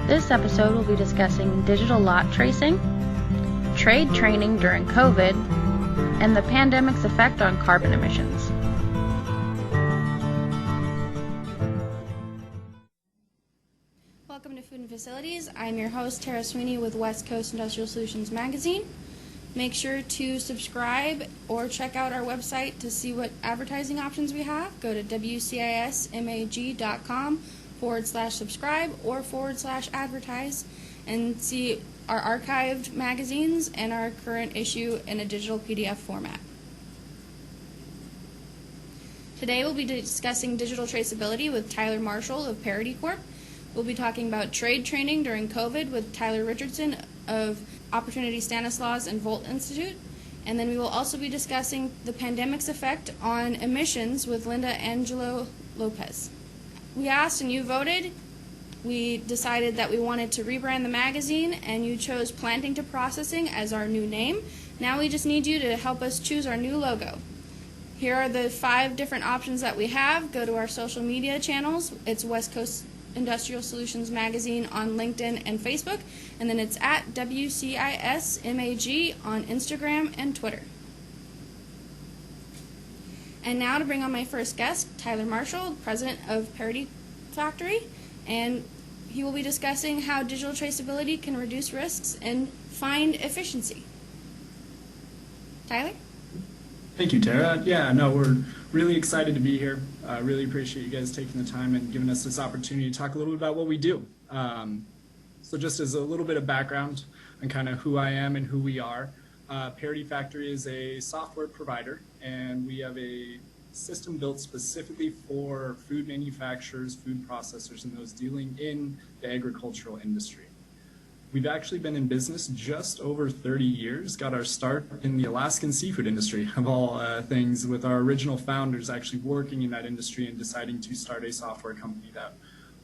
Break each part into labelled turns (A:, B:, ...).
A: This episode will be discussing digital lot tracing, trade training during COVID, and the pandemic's effect on carbon emissions.
B: Welcome to Food and Facilities. I'm your host, Tara Sweeney with West Coast Industrial Solutions Magazine. Make sure to subscribe or check out our website to see what advertising options we have. Go to wcismag.com/subscribe or /advertise and see our archived magazines and our current issue in a digital PDF format. Today we'll be discussing digital traceability with Tyler Marshal of ParityCorp. We'll be talking about trade training during COVID with Tyler Richardson of Opportunity Stanislaus and Volt Institute. And then we will also be discussing the pandemic's effect on emissions with Linda Angulo Lopez. We asked and you voted. We decided that we wanted to rebrand the magazine and you chose Planting to Processing as our new name. Now we just need you to help us choose our new logo. Here are the 5 different options that we have. Go to our social media channels. It's West Coast Industrial Solutions Magazine on LinkedIn and Facebook, and then it's at WCISMAG on Instagram and Twitter. And now to bring on my first guest, Tyler Marshal, president of Parity Factory, and he will be discussing how digital traceability can reduce risks and find efficiency. Tyler?
C: Thank you, Tara. We're really excited to be here. I really appreciate you guys taking the time and giving us this opportunity to talk a little bit about what we do. So just as a little bit of background on kind of who I am and who we are, Parity Factory is a software provider, and we have a system built specifically for food manufacturers, food processors, and those dealing in the agricultural industry. We've actually been in business just over 30 years, got our start in the Alaskan seafood industry, of all things, with our original founders actually working in that industry and deciding to start a software company that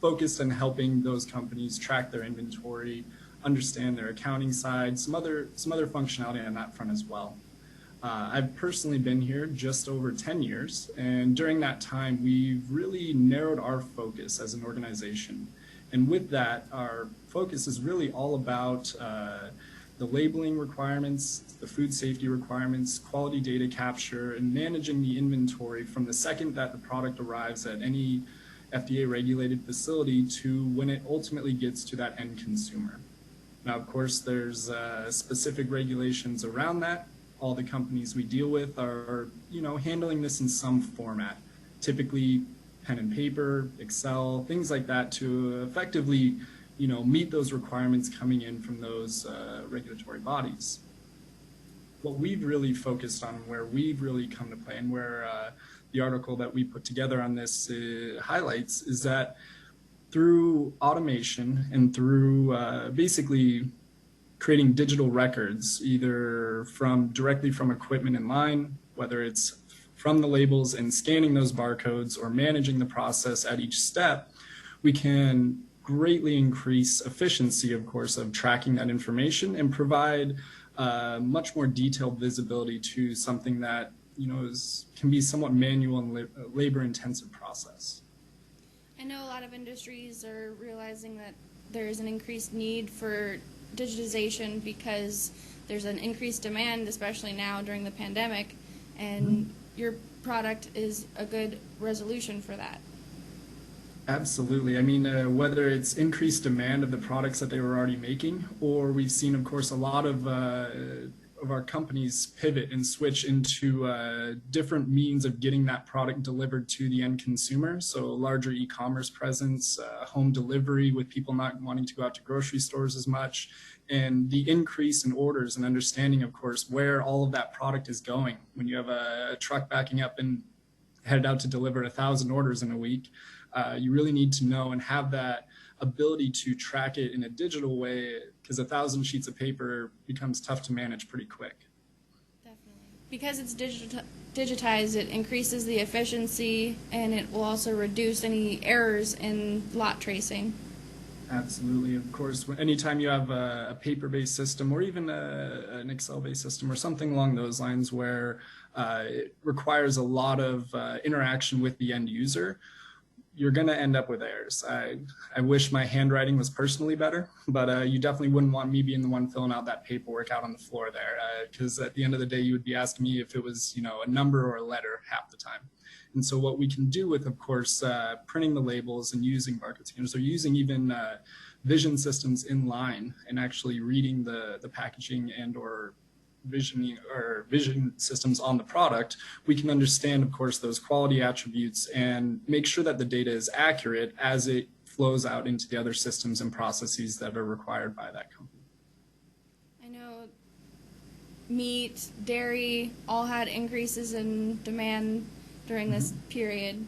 C: focused on helping those companies track their inventory, understand their accounting side, some other functionality on that front as well. I've personally been here just over 10 years, and during that time, we've really narrowed our focus as an organization. And with that, our focus is really all about the labeling requirements, the food safety requirements, quality data capture, and managing the inventory from the second that the product arrives at any FDA-regulated facility to when it ultimately gets to that end consumer. Now, of course, there's specific regulations around that. All the companies we deal with are, handling this in some format, typically pen and paper, Excel, things like that to effectively, meet those requirements coming in from those regulatory bodies. What we've really focused on, where we've really come to play, and where the article that we put together on this highlights, is that through automation and through basically creating digital records, either directly from equipment in line, whether it's from the labels and scanning those barcodes or managing the process at each step, we can greatly increase efficiency, of course, of tracking that information and provide much more detailed visibility to something that, can be somewhat manual and labor-intensive process.
B: I know a lot of industries are realizing that there is an increased need for digitization because there's an increased demand, especially now during the pandemic, and your product is a good resolution for that.
C: Absolutely. I mean, whether it's increased demand of the products that they were already making, or we've seen, of course, a lot of our companies pivot and switch into different means of getting that product delivered to the end consumer. So larger e-commerce presence, home delivery with people not wanting to go out to grocery stores as much, and the increase in orders and understanding, of course, where all of that product is going. When you have a truck backing up and headed out to deliver 1,000 orders in a week, you really need to know and have that ability to track it in a digital way, because 1,000 sheets of paper becomes tough to manage pretty quick.
B: Definitely. Because it's digitized, it increases the efficiency, and it will also reduce any errors in lot tracing.
C: Absolutely. Of course, anytime you have a paper-based system or even an Excel-based system or something along those lines where it requires a lot of interaction with the end user, you're going to end up with errors. I wish my handwriting was personally better, but you definitely wouldn't want me being the one filling out that paperwork out on the floor there, because at the end of the day, you would be asking me if it was, a number or a letter half the time. And so what we can do with, of course, printing the labels and using barcode scanners, or using even vision systems in line and actually reading the packaging and or vision systems on the product, we can understand, of course, those quality attributes and make sure that the data is accurate as it flows out into the other systems and processes that are required by that company.
B: I know meat, dairy all had increases in demand during this period.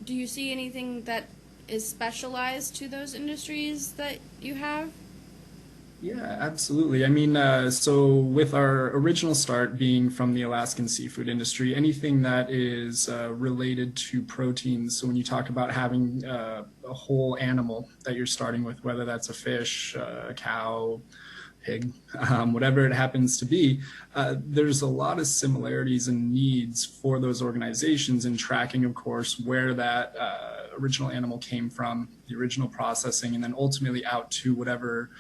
B: Do you see anything that is specialized to those industries that you have?
C: Yeah, absolutely. I mean, so with our original start being from the Alaskan seafood industry, anything that is related to proteins, so when you talk about having a whole animal that you're starting with, whether that's a fish, a cow, pig, whatever it happens to be, there's a lot of similarities and needs for those organizations in tracking, of course, where that original animal came from, the original processing, and then ultimately out to whatever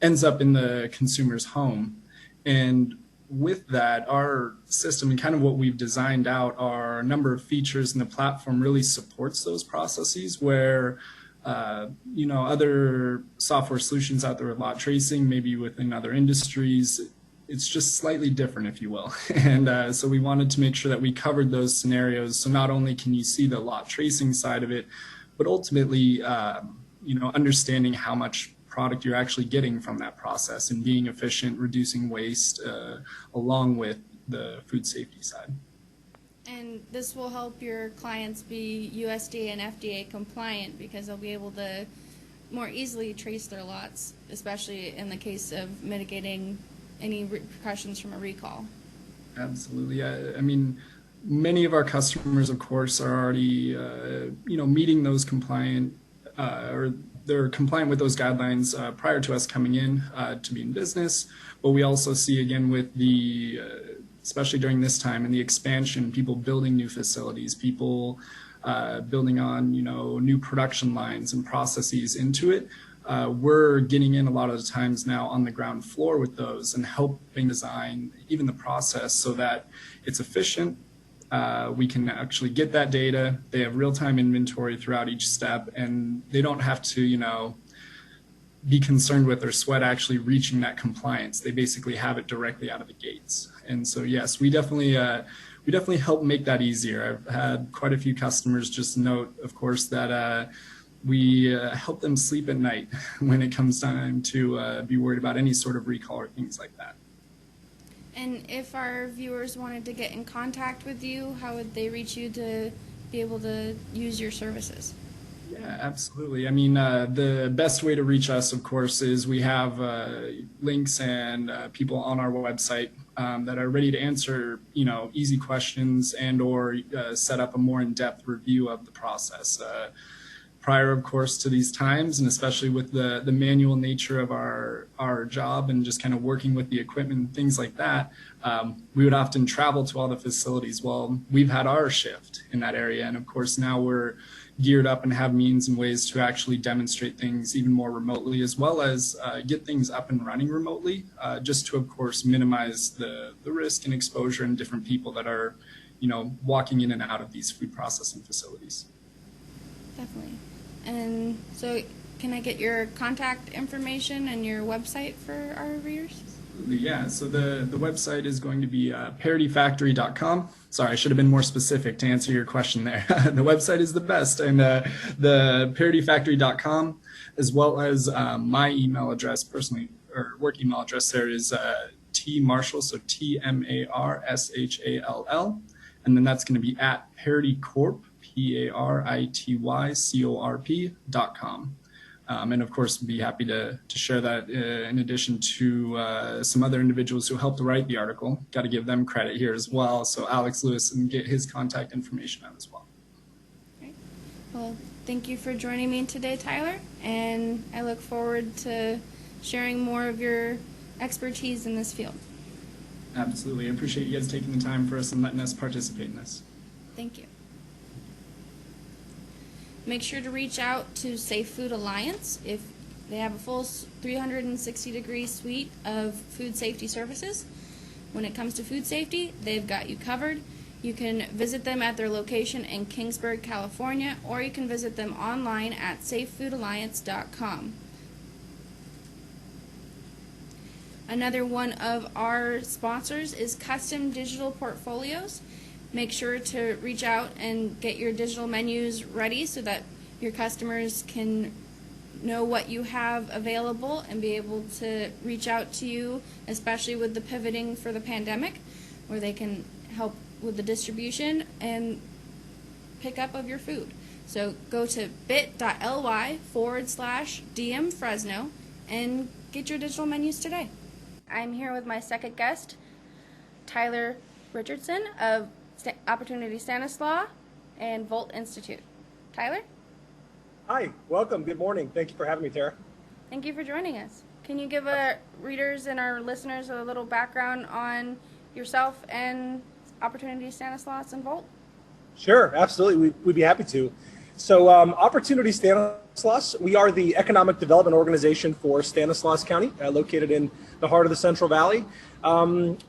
C: ends up in the consumer's home. And with that, our system and kind of what we've designed out are a number of features, and the platform really supports those processes where other software solutions out there with lot tracing, maybe within other industries, it's just slightly different, if you will. And so we wanted to make sure that we covered those scenarios. So not only can you see the lot tracing side of it, but ultimately, understanding how much product you're actually getting from that process and being efficient, reducing waste, along with the food safety side.
B: And this will help your clients be USDA and FDA compliant because they'll be able to more easily trace their lots, especially in the case of mitigating any repercussions from a recall.
C: Absolutely. I mean, many of our customers, of course, are already, meeting those compliant or they're compliant with those guidelines prior to us coming in to be in business. But we also see, again, with the especially during this time and the expansion, people building new facilities, people building on, new production lines and processes into it. We're getting in a lot of the times now on the ground floor with those and helping design even the process so that it's efficient. We can actually get that data. They have real-time inventory throughout each step, and they don't have to, be concerned with or sweat actually reaching that compliance. They basically have it directly out of the gates. And so, yes, we definitely help make that easier. I've had quite a few customers just note, of course, that we help them sleep at night when it comes time to be worried about any sort of recall or things like that.
B: And if our viewers wanted to get in contact with you, how would they reach you to be able to use your services?
C: Yeah, absolutely. I mean, the best way to reach us, of course, is we have links and people on our website that are ready to answer, easy questions and or set up a more in-depth review of the process. Prior, of course, to these times, and especially with the manual nature of our job and just kind of working with the equipment and things like that, we would often travel to all the facilities. Well, we've had our shift in that area, and of course now we're geared up and have means and ways to actually demonstrate things even more remotely, as well as get things up and running remotely, just to, of course, minimize the risk and exposure in different people that are, walking in and out of these food processing facilities.
B: Definitely. And so can I get your contact information and your website for our readers?
C: Yeah, so the website is going to be ParityFactory.com. Sorry, I should have been more specific to answer your question there. The website is the best, and the ParityFactory.com, as well as my email address, personally, or work email address there is tmarshall, so TMARSHALL, and then that's going to be at ParityCorp, ParityCorp.com. And of course, be happy to share that in addition to some other individuals who helped write the article. Got to give them credit here as well. So Alex Lewis, and get his contact information out as well.
B: Great. Well, thank you for joining me today, Tyler. And I look forward to sharing more of your expertise in this field.
C: Absolutely. I appreciate you guys taking the time for us and letting us participate in this.
B: Thank you. Make sure to reach out to Safe Food Alliance if they have a full 360-degree suite of food safety services. When it comes to food safety, they've got you covered. You can visit them at their location in Kingsburg, California, or you can visit them online at safefoodalliance.com. Another one of our sponsors is Custom Digital Portfolios. Make sure to reach out and get your digital menus ready so that your customers can know what you have available and be able to reach out to you, especially with the pivoting for the pandemic, where they can help with the distribution and pick up of your food. So go to bit.ly/DM Fresno and get your digital menus today. I'm here with my second guest, Tyler Richardson of Opportunity Stanislaus and Volt Institute. Tyler?
D: Hi, welcome. Good morning. Thank you for having me, Tara.
B: Thank you for joining us. Can you give our readers and our listeners a little background on yourself and Opportunity Stanislaus and Volt?
D: Sure, absolutely. We'd be happy to. So Opportunity Stanislaus, we are the economic development organization for Stanislaus County, located in the heart of the Central Valley.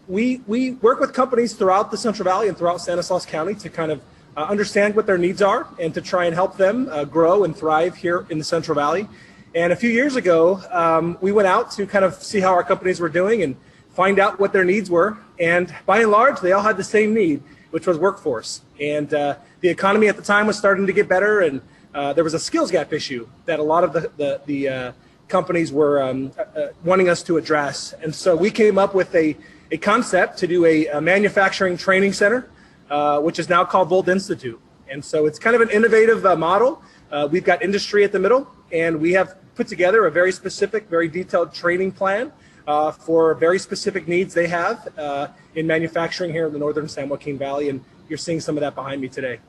D: We work with companies throughout the Central Valley and throughout Stanislaus County to kind of understand what their needs are and to try and help them grow and thrive here in the Central Valley. And a few years ago, we went out to kind of see how our companies were doing and find out what their needs were. And by and large, they all had the same need, which was workforce. And the economy at the time was starting to get better, and there was a skills gap issue that a lot of the companies were wanting us to address. And so we came up with a concept to do a manufacturing training center, which is now called Volt Institute. And so it's kind of an innovative model. We've got industry at the middle, and we have put together a very specific, very detailed training plan for very specific needs they have in manufacturing here in the northern San Joaquin Valley, and you're seeing some of that behind me today.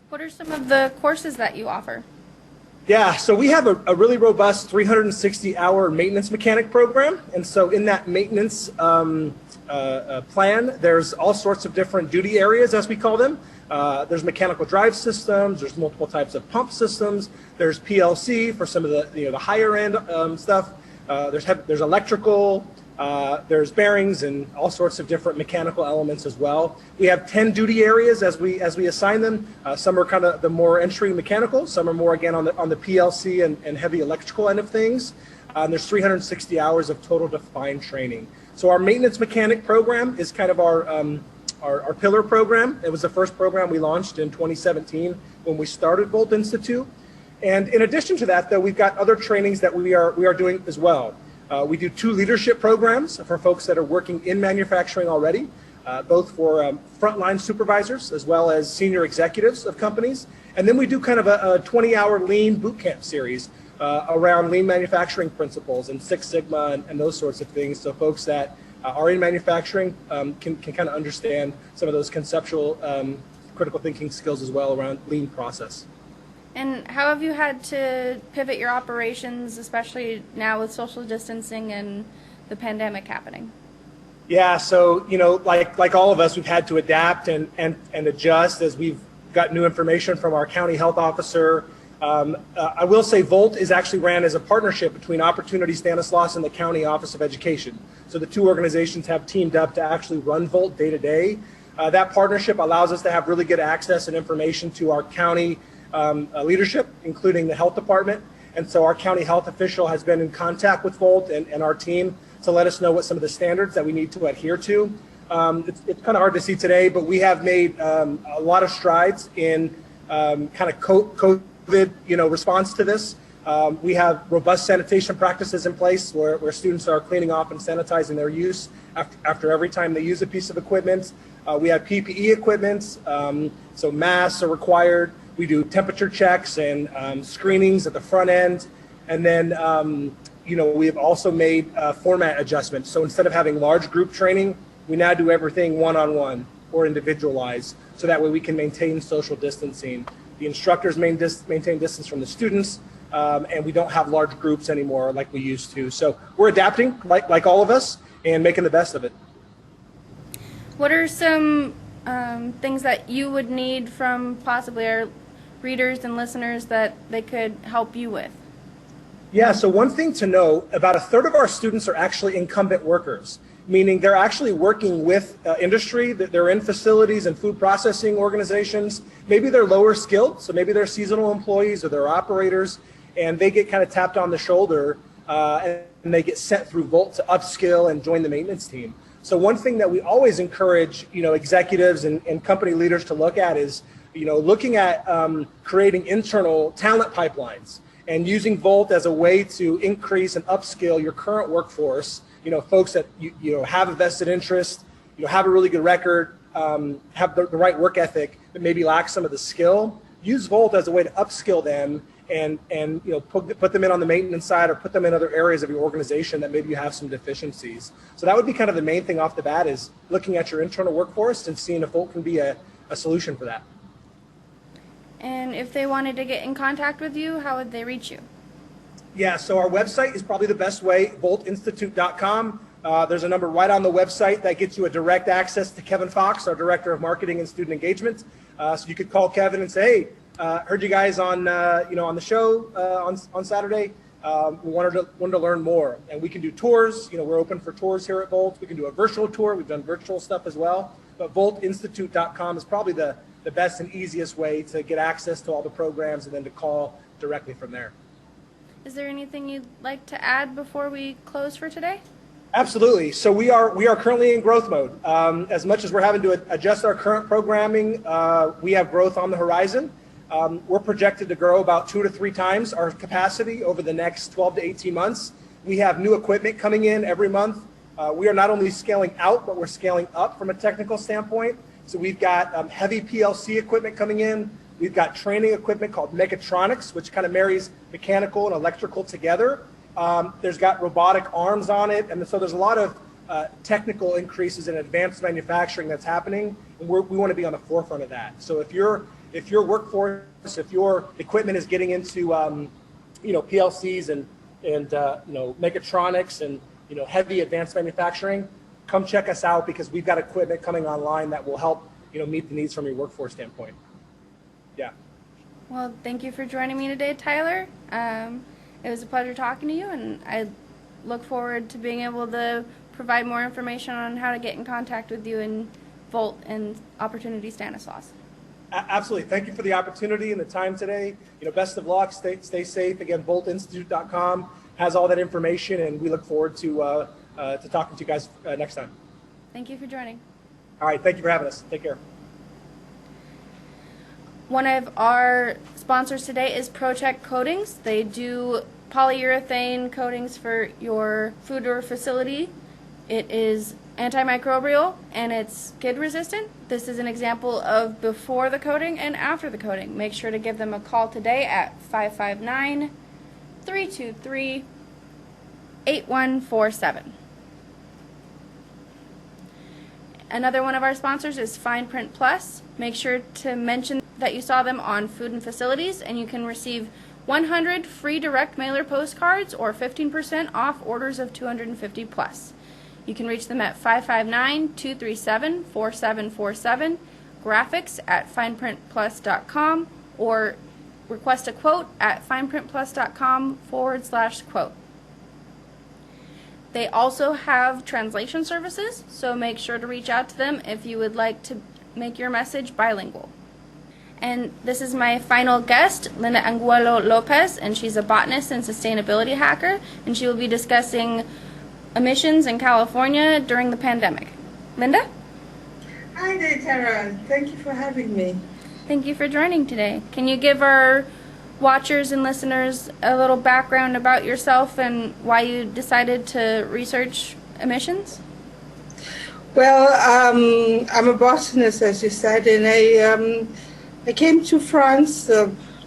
B: What are some of the courses that you offer?
D: Yeah, so we have a really robust 360-hour maintenance mechanic program, and so in that maintenance plan, there's all sorts of different duty areas, as we call them. There's mechanical drive systems, there's multiple types of pump systems, there's PLC for some of the higher end stuff. There's electrical, there's bearings and all sorts of different mechanical elements as well. We have 10 duty areas as we assign them. Some are kind of the more entry mechanical, some are more again on the PLC and heavy electrical end of things. There's 360 hours of total defined training. So our maintenance mechanic program is kind of our pillar program. It was the first program we launched in 2017 when we started Volt Institute. And in addition to that, though, we've got other trainings that we are doing as well. We do 2 leadership programs for folks that are working in manufacturing already, both for frontline supervisors as well as senior executives of companies. And then we do kind of a 20-hour lean boot camp series around lean manufacturing principles and Six Sigma and those sorts of things. So folks that are in manufacturing can kind of understand some of those conceptual critical thinking skills as well around lean process.
B: And how have you had to pivot your operations, especially now with social distancing and the pandemic happening?
D: Yeah, so like all of us, we've had to adapt and adjust as we've got new information from our county health officer. I will say Volt is actually ran as a partnership between Opportunity Stanislaus and the County Office of Education. So the 2 organizations have teamed up to actually run Volt day to day. That partnership allows us to have really good access and information to our county leadership, including the health department. And so our county health official has been in contact with Volt and our team to let us know what some of the standards that we need to adhere to. It's kind of hard to see today, but we have made a lot of strides in kind of COVID, response to this. We have robust sanitation practices in place where students are cleaning off and sanitizing their use after every time they use a piece of equipment. We have PPE equipment, so masks are required. We do temperature checks and screenings at the front end. And then, we have also made format adjustments. So instead of having large group training, we now do everything one-on-one or individualized. So that way we can maintain social distancing. The instructors maintain distance from the students, and we don't have large groups anymore like we used to. So we're adapting like all of us and making the best of it.
B: What are some things that you would need from possibly our readers and listeners that they could help you with?
D: Yeah, so one thing to know, about a third of our students are actually incumbent workers, meaning they're actually working with industry, that they're in facilities and food processing organizations. Maybe they're lower skilled, so maybe they're seasonal employees or they're operators, and they get kind of tapped on the shoulder and they get sent through Volt to upskill and join the maintenance team. So one thing that we always encourage, executives and company leaders to look at is, looking at creating internal talent pipelines and using Volt as a way to increase and upskill your current workforce. Folks that have a vested interest, have a really good record, have the right work ethic, but maybe lack some of the skill. Use Volt as a way to upskill them and put them in on the maintenance side or put them in other areas of your organization that maybe you have some deficiencies. So that would be kind of the main thing off the bat, is looking at your internal workforce and seeing if Volt can be a solution for that.
B: And if they wanted to get in contact with you, how would they reach you?
D: Yeah, so our website is probably the best way, voltinstitute.com. There's a number right on the website that gets you a direct access to Kevin Fox, our Director of Marketing and Student Engagement. So you could call Kevin and say, hey, heard you guys on on the show on Saturday. We wanted to learn more, and we can do tours. We're open for tours here at Volt. We can do a virtual tour. We've done virtual stuff as well. But voltinstitute.com is probably the best and easiest way to get access to all the programs and then to call directly from there.
B: Is there anything you'd like to add before we close for today?
D: Absolutely. So we are currently in growth mode. As much as we're having to adjust our current programming, we have growth on the horizon. We're projected to grow about 2 to 3 times our capacity over the next 12 to 18 months. We have new equipment coming in every month. We are not only scaling out, but we're scaling up from a technical standpoint. So we've got heavy PLC equipment coming in. We've got training equipment called mechatronics, which kind of marries mechanical and electrical together. There's got robotic arms on it. And so there's a lot of technical increases in advanced manufacturing that's happening. And we want to be on the forefront of that. So if your workforce, if your equipment is getting into PLCs and mechatronics and heavy advanced manufacturing, come check us out, because we've got equipment coming online that will help meet the needs from your workforce standpoint. Yeah.
B: Well, thank you for joining me today, Tyler. It was a pleasure talking to you, and I look forward to being able to provide more information on how to get in contact with you in Volt and Opportunity Stanislaus.
D: Absolutely. Thank you for the opportunity and the time today. Best of luck. Stay safe. Again, voltinstitute.com has all that information, and we look forward to talking to you guys next time.
B: Thank you for joining.
D: All right. Thank you for having us. Take care.
B: One of our sponsors today is ProCheck Coatings. They do polyurethane coatings for your food or facility. It is antimicrobial and it's skid resistant. This is an example of before the coating and after the coating. Make sure to give them a call today at 559-323-8147. Another one of our sponsors is Fine Print Plus. Make sure to mention that you saw them on Food and Facilities, and you can receive 100 free direct mailer postcards or 15% off orders of 250 plus. You can reach them at 559-237-4747, graphics at fineprintplus.com, or request a quote at fineprintplus.com/quote. They also have translation services, so make sure to reach out to them if you would like to make your message bilingual. And this is my final guest, Linda Angulo Lopez, and she's a botanist and sustainability hacker, and she will be discussing emissions in California during the pandemic. Linda?
E: Hi there, Tara. Thank you for having me.
B: Thank you for joining today. Can you give our watchers and listeners a little background about yourself and why you decided to research emissions?
E: Well, I'm a botanist, as you said, and I came to France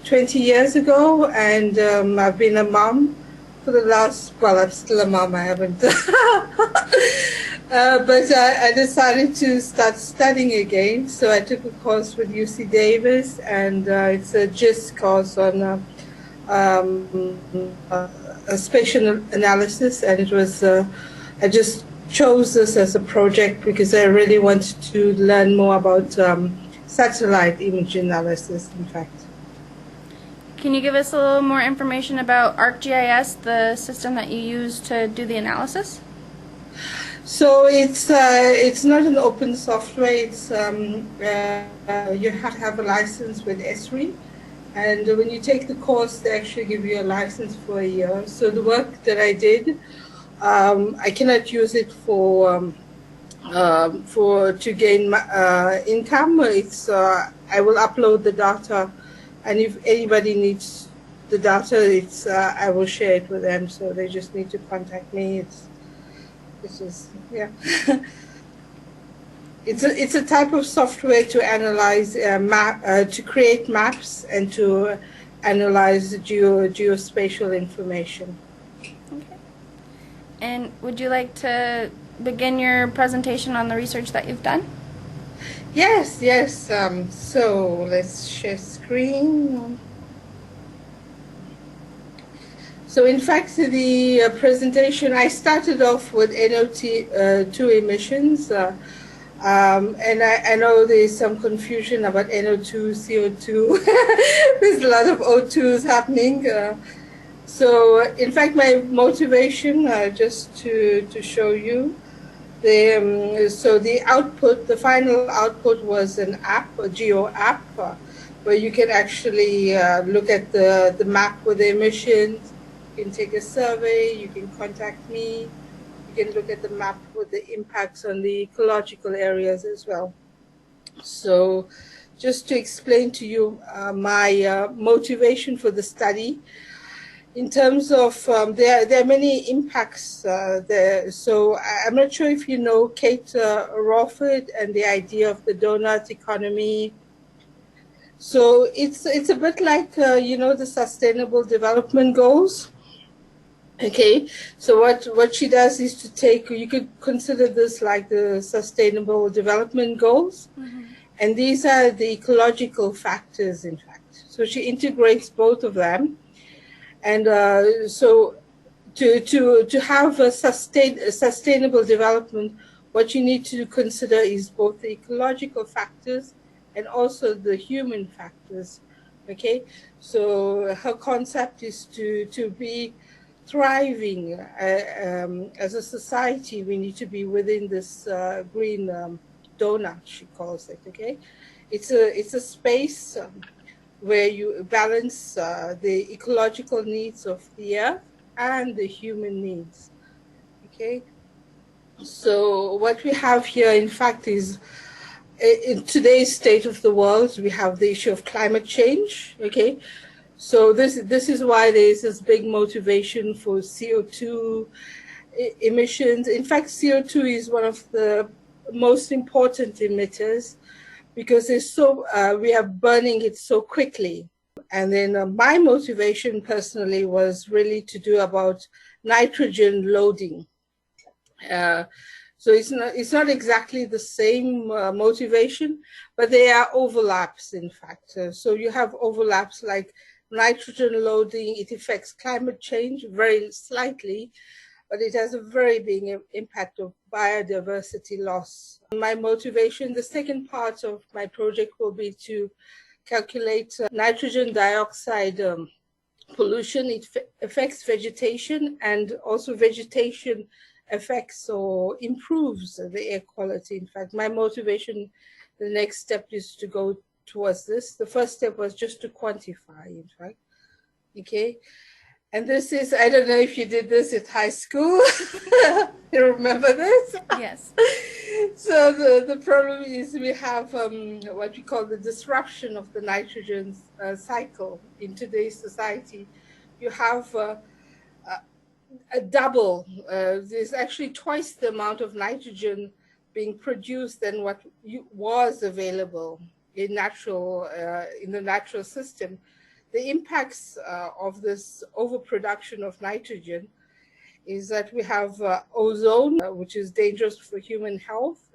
E: 20 years ago, and I've been a mom for the last, well, I'm still a mom, I haven't. But I decided to start studying again, so I took a course with UC Davis, and it's a GIST course on spatial analysis, and it was, I just chose this as a project because I really wanted to learn more about satellite image analysis, in fact.
B: Can you give us a little more information about ArcGIS, the system that you use to do the analysis?
E: So it's not an open software. It's you have to have a license with ESRI, and when you take the course, they actually give you a license for a year. So the work that I did, I cannot use it for to gain income. It's I will upload the data, and if anybody needs the data, it's I will share it with them. So they just need to contact me. It's just, yeah. It's a type of software to analyze to create maps and to analyze geospatial information.
B: Okay. And would you like to begin your presentation on the research that you've done?
E: Yes, yes. So let's share screen. So in fact, the presentation, I started off with NO2 emissions, and I know there's some confusion about NO2, CO2. There's a lot of O2s happening. So in fact, my motivation, just to show you, so the output, the final output was an app, a geo app, where you can actually look at the map with the emissions. You can take a survey, you can contact me, you can look at the map with the impacts on the ecological areas as well. So just to explain to you my motivation for the study, in terms of, there are many impacts there. So I'm not sure if you know Kate Rawford and the idea of the donut economy. So it's a bit like, you know, the Sustainable Development Goals. Okay, so what she does is to take, you could consider this like the Sustainable Development Goals, and these are the ecological factors, in fact. So she integrates both of them, and so to have a sustainable development, what you need to consider is both the ecological factors and also the human factors. Okay, so her concept is to be thriving as a society. We need to be within this green donut, she calls it. Okay, it's a space where you balance the ecological needs of the earth and the human needs. Okay, so what we have here, in fact, is in today's state of the world, we have the issue of climate change. Okay. So this is why there is this big motivation for CO2 emissions. In fact, CO2 is one of the most important emitters because it's so we are burning it so quickly. And then my motivation personally was really to do about nitrogen loading. So it's not exactly the same motivation, but there are overlaps, in fact. So you have overlaps like nitrogen loading. It affects climate change very slightly, but it has a very big impact of biodiversity loss. My motivation, the second part of my project will be to calculate nitrogen dioxide pollution. It affects vegetation, and also vegetation affects or improves the air quality. In fact, my motivation, the next step is to go towards this. The first step was just to quantify, in fact. Okay. And this is, I don't know if you did this at high school. You remember this?
B: Yes.
E: So the problem is we have what we call the disruption of the nitrogen cycle in today's society. You have a double, there's actually twice the amount of nitrogen being produced than what was available in the natural system. The impacts of this overproduction of nitrogen is that we have ozone, which is dangerous for human health.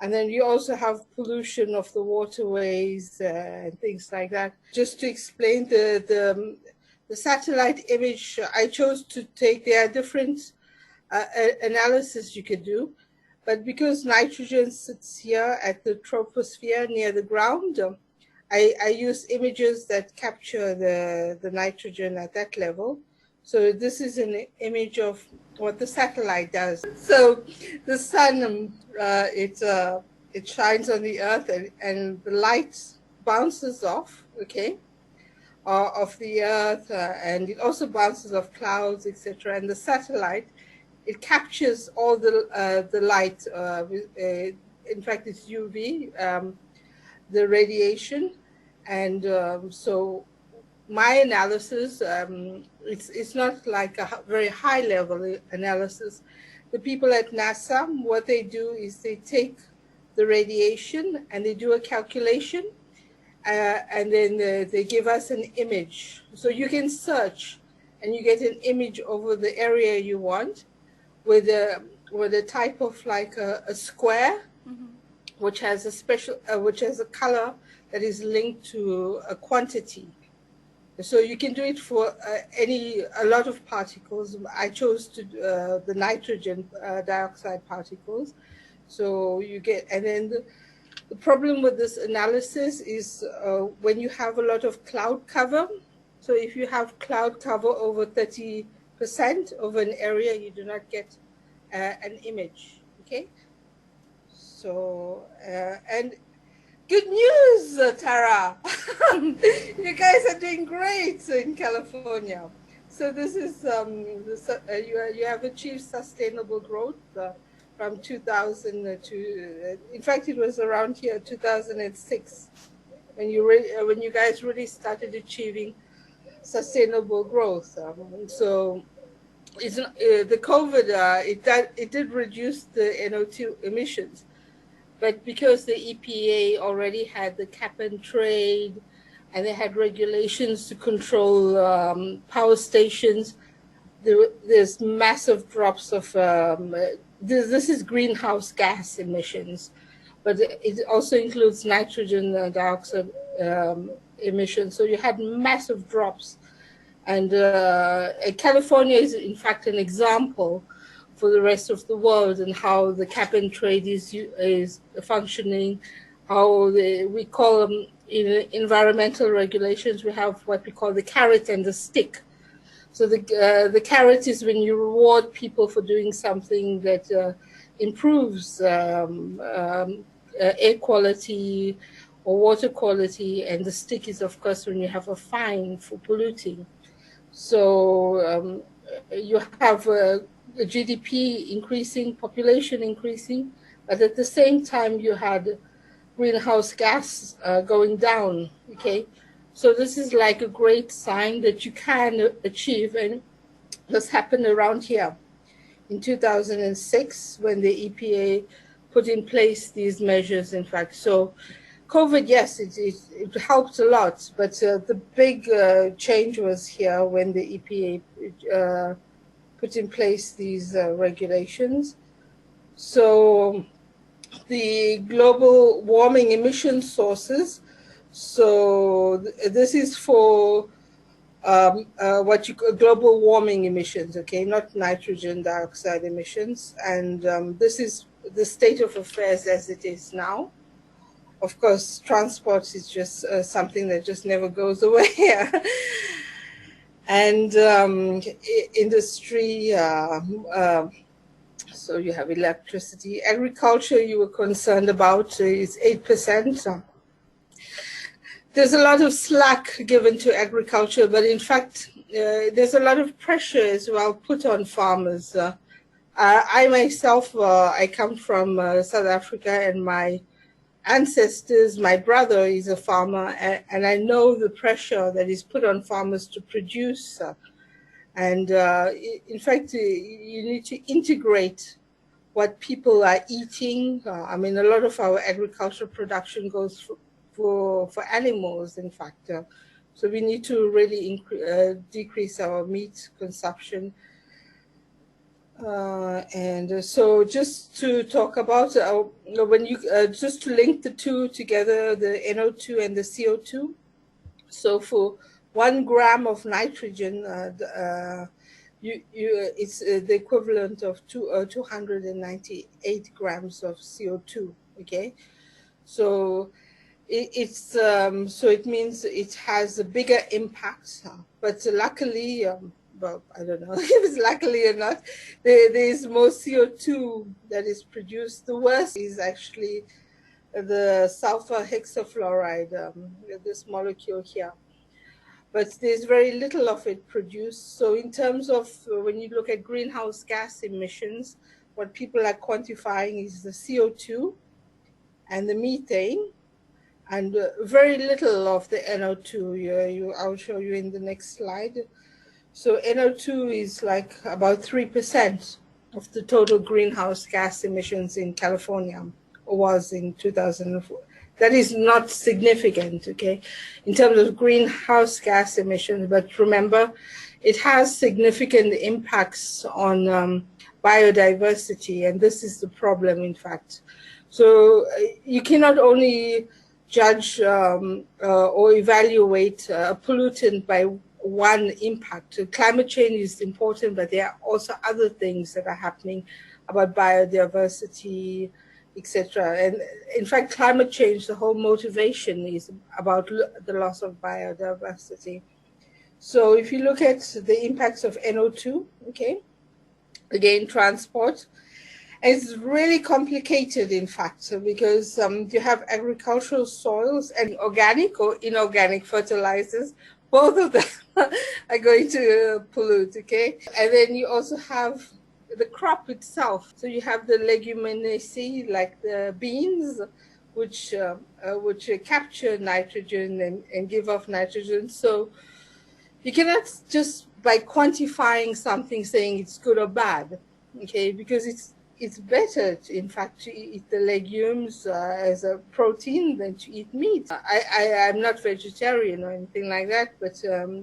E: And then you also have pollution of the waterways and things like that. Just to explain the satellite image I chose to take, there are different analysis you could do. But because nitrogen sits here at the troposphere near the ground, I use images that capture the nitrogen at that level. So this is an image of what the satellite does. So the sun, it shines on the earth, and the light bounces off, okay, of the earth, and it also bounces off clouds, etc. And the satellite, it captures all the light. In fact, it's UV, the radiation, and so my analysis, it's not like a very high level analysis. The people at NASA, what they do is they take the radiation and they do a calculation, and then they give us an image. So you can search and you get an image over the area you want with a type of like a square, which has a special, which has a color that is linked to a quantity. So you can do it for a lot of particles. I chose the nitrogen dioxide particles. So you get, and then the problem with this analysis is when you have a lot of cloud cover. So if you have cloud cover over 30% of an area, you do not get an image, okay? So, and good news, Tara. You guys are doing great in California. So this is, you have achieved sustainable growth from 2000 to, in fact, it was around here, 2006, when you guys really started achieving sustainable growth. So it's the COVID, it did reduce the NO2 emissions. But because the EPA already had the cap and trade, and they had regulations to control power stations, there's massive drops of, this is greenhouse gas emissions, but it also includes nitrogen dioxide emissions. So you had massive drops. And California is, in fact, an example for the rest of the world, and how the cap and trade is functioning, how we call them in environmental regulations, we have what we call the carrot and the stick. So the carrot is when you reward people for doing something that improves air quality or water quality, and the stick is, of course, when you have a fine for polluting. So you have the GDP increasing, population increasing, but at the same time you had greenhouse gas going down, okay? So this is like a great sign that you can achieve, and this happened around here in 2006 when the EPA put in place these measures, in fact. So COVID, yes, it helped a lot, but the big change was here when the EPA put in place these regulations. So the global warming emission sources, so this is for what you call global warming emissions, okay, not nitrogen dioxide emissions. And this is the state of affairs as it is now. Of course, transport is just something that just never goes away. And industry, so you have electricity. Agriculture, you were concerned about, is 8%. There's a lot of slack given to agriculture, but in fact, there's a lot of pressure as well put on farmers. I myself, I come from South Africa, and my ancestors, my brother is a farmer, and I know the pressure that is put on farmers to produce. And in fact, you need to integrate what people are eating. I mean, a lot of our agricultural production goes for animals, in fact. So we need to really decrease our meat consumption. And so just to talk about, when you, just to link the two together, the NO2 and the CO2. So for 1 gram of nitrogen, it's the equivalent of 298 grams of CO2, okay? So So it means it has a bigger impact. But luckily, well, I don't know if it's luckily or not, there is more CO2 that is produced. The worst is actually the sulfur hexafluoride, this molecule here. But there's very little of it produced. So in terms of when you look at greenhouse gas emissions, what people are quantifying is the CO2 and the methane, and very little of the NO2. I'll show you in the next slide. So NO2 is like about 3% of the total greenhouse gas emissions in California, or was in 2004. That is not significant, okay, in terms of greenhouse gas emissions. But remember, it has significant impacts on biodiversity, and this is the problem, in fact. So you cannot only judge or evaluate a pollutant by one impact. Climate change is important, but there are also other things that are happening about biodiversity, etc. And in fact, climate change, the whole motivation is about the loss of biodiversity. So if you look at the impacts of NO2, okay, again, transport, it's really complicated, in fact, because you have agricultural soils and organic or inorganic fertilizers. Both of them are going to pollute, okay? And then you also have the crop itself. So you have the leguminaceae, like the beans, which capture nitrogen and give off nitrogen. So you cannot just by quantifying something saying it's good or bad, okay? Because it's better, in fact, to eat the legumes as a protein than to eat meat. I'm not vegetarian or anything like that, but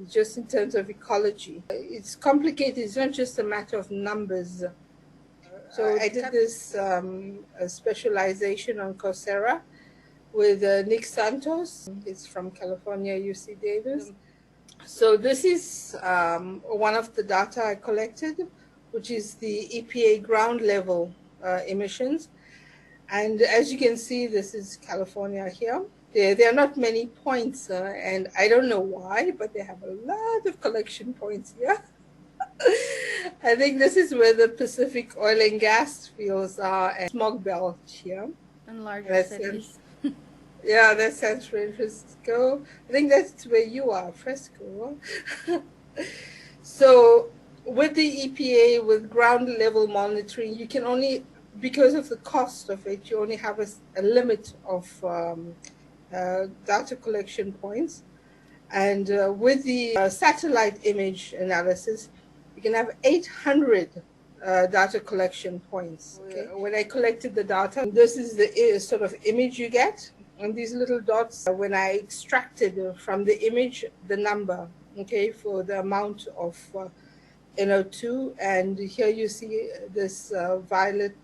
E: just in terms of ecology. It's complicated. It's not just a matter of numbers. So I did this specialization on Coursera with Nick Santos. He's from California, UC Davis. So this is one of the data I collected, which is the EPA ground level emissions. And as you can see, this is California here. There are not many points, and I don't know why, but they have a lot of collection points here. I think this is where the Pacific oil and gas fields are, and smog belt here.
A: And larger cities.
E: Yeah, that's San Francisco. I think that's where you are, Fresco. So with the EPA, with ground level monitoring, you can only, because of the cost of it, you only have a limit of data collection points. And with the satellite image analysis, you can have 800 data collection points. Okay? When I collected the data, this is the sort of image you get. And these little dots, when I extracted from the image the number, okay, for the amount of NO2, and here you see this violet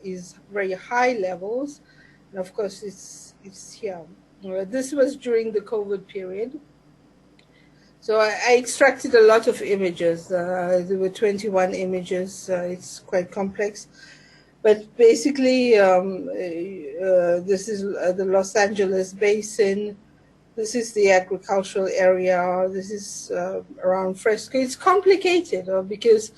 E: is very high levels, and of course it's here. This was during the COVID period. So I extracted a lot of images. There were 21 images. It's quite complex. But basically, this is the Los Angeles basin. This is the agricultural area. This is around Fresco. It's complicated because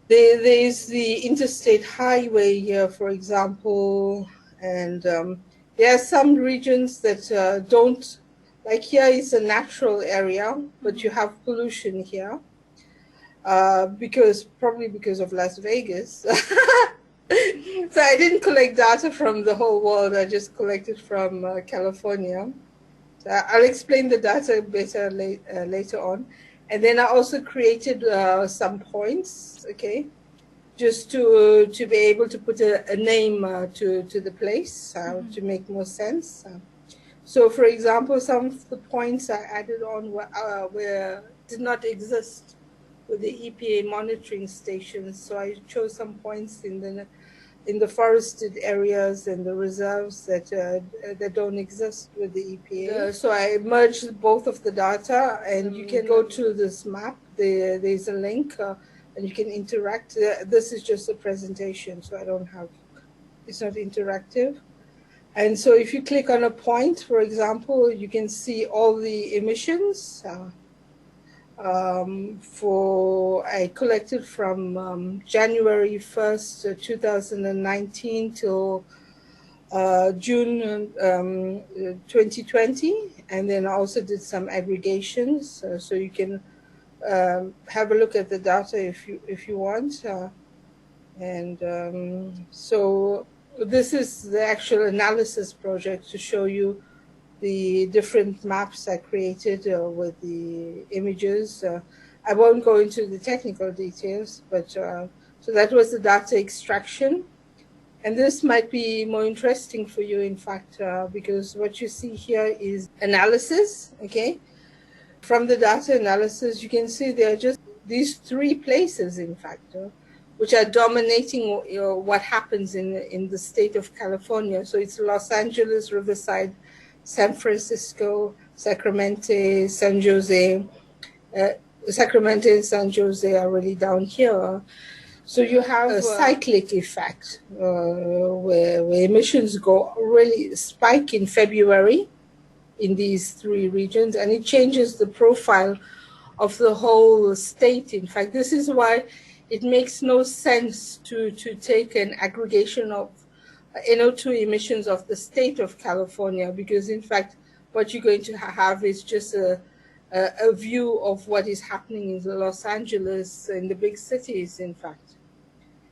E: there is the interstate highway here, for example, and there are some regions that don't, like here is a natural area, but you have pollution here probably because of Las Vegas. So I didn't collect data from the whole world. I just collected from California. So I'll explain the data better later on. And then I also created some points, okay, just to be able to put a name to the place to make more sense. So, for example, some of the points I added on did not exist with the EPA monitoring stations. So I chose some points in the forested areas and the reserves that don't exist with the EPA. So I merged both of the data, and you can go to this map. There's a link, and you can interact. This is just a presentation, so it's not interactive. And so if you click on a point, for example, you can see all the emissions I collected from January 1st, 2019 till June 2020, and then I also did some aggregations, so you can have a look at the data if you want. So this is the actual analysis project to show you the different maps I created with the images. I won't go into the technical details, but so that was the data extraction. And this might be more interesting for you, in fact, because what you see here is analysis, okay? From the data analysis, you can see there are just these three places, in fact, which are dominating what happens in the state of California. So it's Los Angeles, Riverside, San Francisco, Sacramento, San Jose. Sacramento and San Jose are really down here. So you have a cyclic effect where emissions go really spike in February in these three regions, and it changes the profile of the whole state. In fact, this is why it makes no sense to take an aggregation of NO2 emissions of the state of California, because in fact, what you're going to have is just a view of what is happening in Los Angeles, in the big cities, in fact.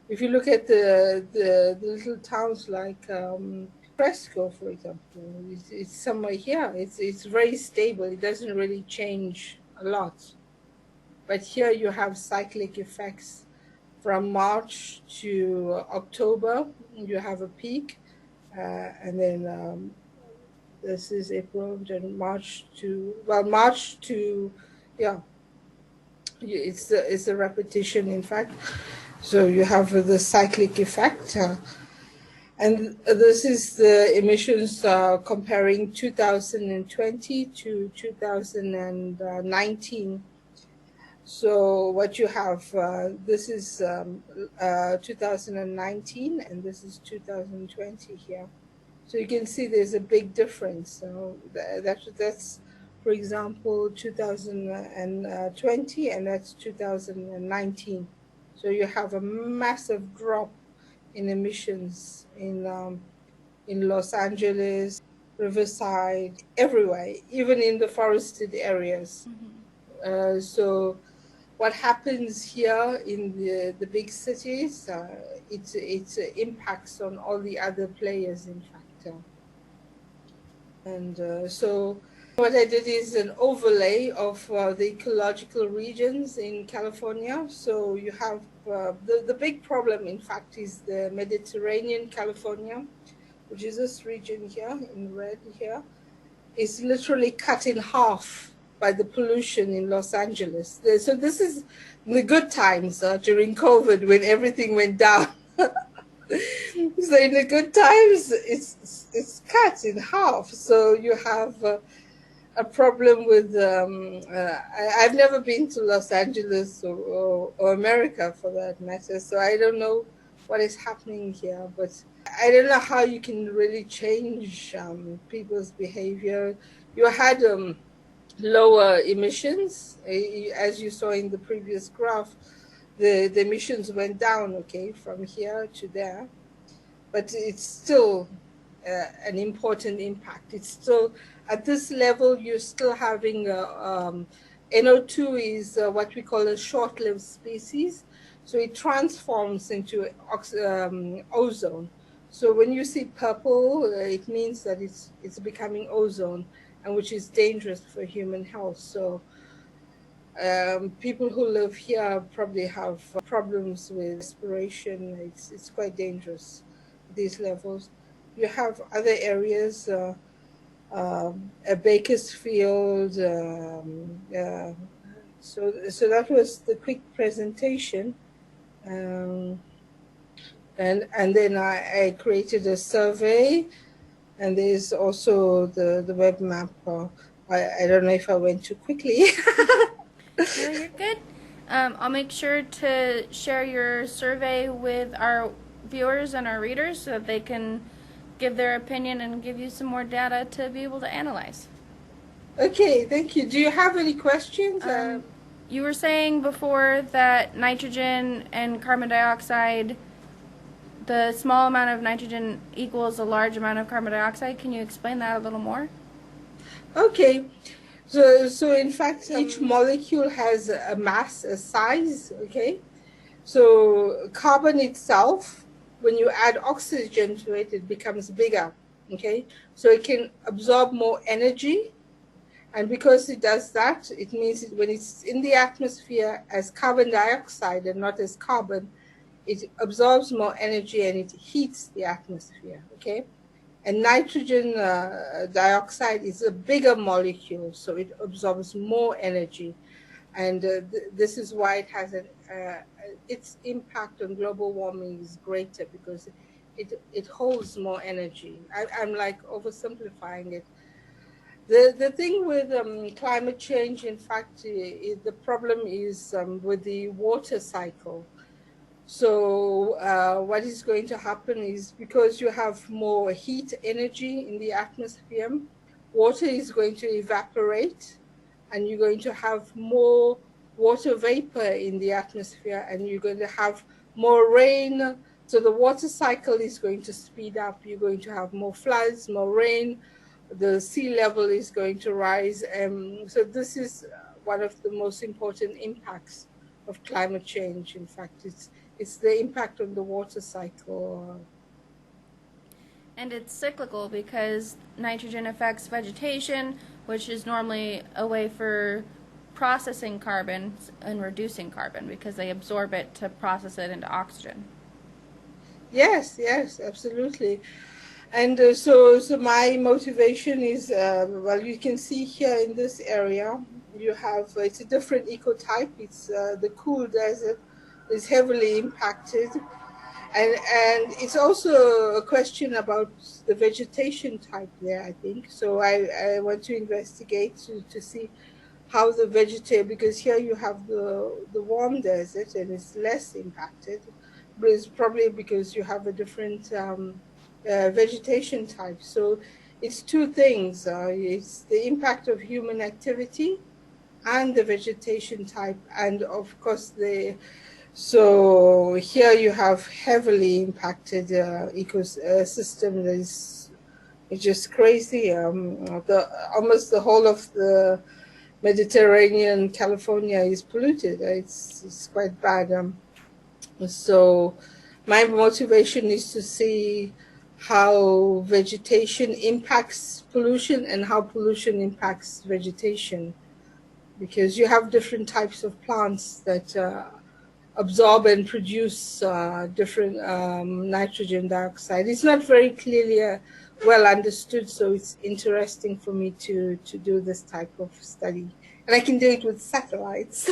E: If you look at the little towns like Fresco, for example, it's somewhere here. It's very stable. It doesn't really change a lot. But here you have cyclic effects. From March to October, you have a peak, and then this is April, then March to, yeah, it's a repetition, in fact. So you have the cyclic effect. And this is the emissions comparing 2020 to 2019. So what you have, this is 2019, and this is 2020 here. So you can see there's a big difference. So that's, for example, 2020, and that's 2019. So you have a massive drop in emissions in Los Angeles, Riverside, everywhere, even in the forested areas. Mm-hmm. So what happens here in the big cities, it impacts on all the other players, in fact. So what I did is an overlay of the ecological regions in California. So you have the big problem, in fact, is the Mediterranean California, which is this region here in red here, is literally cut in half by the pollution in Los Angeles. So this is the good times during COVID, when everything went down. So in the good times, it's cut in half. So you have a problem with, I've never been to Los Angeles or America for that matter, so I don't know what is happening here, but I don't know how you can really change people's behavior. You had lower emissions, as you saw in the previous graph. The emissions went down, okay, from here to there, but it's still an important impact. It's still, at this level, you're still having NO2 is what we call a short-lived species, so it transforms into ozone. So when you see purple, it means that it's becoming ozone, and which is dangerous for human health. So people who live here probably have problems with respiration. It's quite dangerous, these levels. You have other areas, Bakersfield. So that was the quick presentation. And then I created a survey, and there's also the web map. I don't know if I went too quickly.
B: No, you're good. I'll make sure to share your survey with our viewers and our readers so that they can give their opinion and give you some more data to be able to analyze.
E: Okay, thank you. Do you have any questions?
B: You were saying before that nitrogen and carbon dioxide, the small amount of nitrogen equals a large amount of carbon dioxide. Can you explain that a little more?
E: Okay. So in fact, each molecule has a mass, a size, okay? So carbon itself, when you add oxygen to it, it becomes bigger, okay? So it can absorb more energy. And because it does that, it means when it's in the atmosphere as carbon dioxide and not as carbon, it absorbs more energy and it heats the atmosphere, okay? And nitrogen dioxide is a bigger molecule, so it absorbs more energy. And this is why it has its impact on global warming is greater, because it holds more energy. I'm like oversimplifying it. The thing with climate change, in fact, the problem is with the water cycle. So what is going to happen is, because you have more heat energy in the atmosphere, water is going to evaporate, and you're going to have more water vapor in the atmosphere, and you're going to have more rain. So the water cycle is going to speed up. You're going to have more floods, more rain. The sea level is going to rise. So this is one of the most important impacts of climate change. In fact, it's the impact on the water cycle.
B: And it's cyclical because nitrogen affects vegetation, which is normally a way for processing carbon and reducing carbon, because they absorb it to process it into oxygen.
E: Yes, absolutely. And so my motivation is, well, you can see here in this area, you have, it's a different ecotype. It's the cool desert is heavily impacted. And it's also a question about the vegetation type there, I think. So I want to investigate to see how the vegetation, because here you have the warm desert and it's less impacted, but it's probably because you have a different vegetation type. So it's two things. It's the impact of human activity and the vegetation type, and of course so here you have heavily impacted ecosystem that is just crazy. Almost the whole of the Mediterranean, California is polluted. It's quite bad. So my motivation is to see how vegetation impacts pollution and how pollution impacts vegetation, because you have different types of plants that absorb and produce different nitrogen dioxide. It's not very clearly well understood, so it's interesting for me to do this type of study. And I can do it with satellites.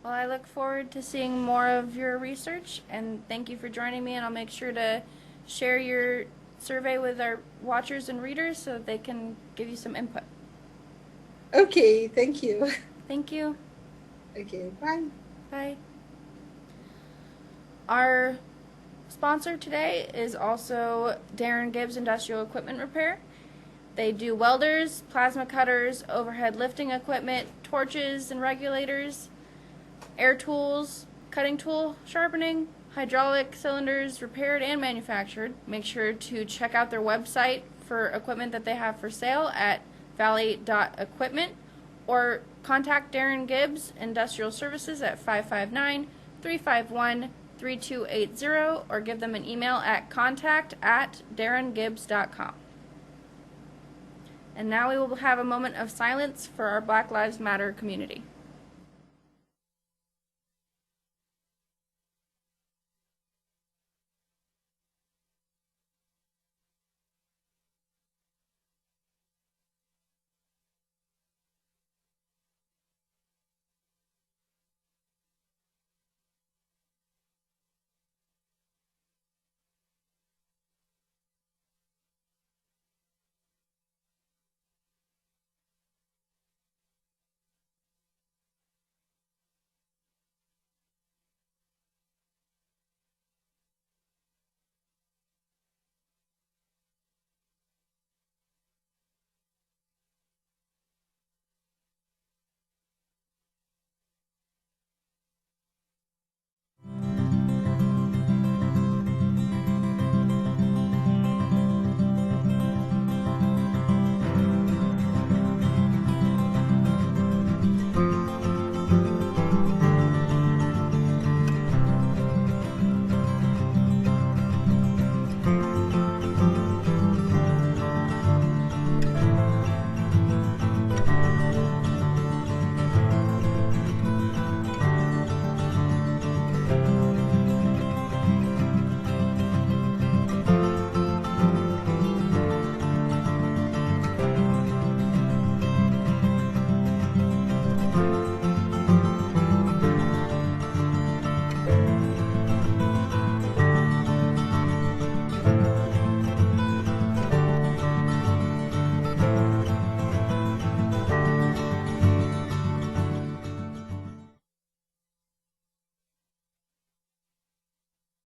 B: Well, I look forward to seeing more of your research, and thank you for joining me, and I'll make sure to share your survey with our watchers and readers so that they can give you some input.
E: Okay, thank you.
B: Thank you.
E: Okay, bye.
B: Bye. Our sponsor today is also Darren Gibbs Industrial Equipment Repair. They do welders, plasma cutters, overhead lifting equipment, torches and regulators, air tools, cutting tool sharpening, hydraulic cylinders repaired and manufactured. Make sure to check out their website for equipment that they have for sale at valley.equipment, or contact Darren Gibbs Industrial Services at 559-351-3280, or give them an email at contact@darrengibbs.com. And now we will have a moment of silence for our Black Lives Matter community.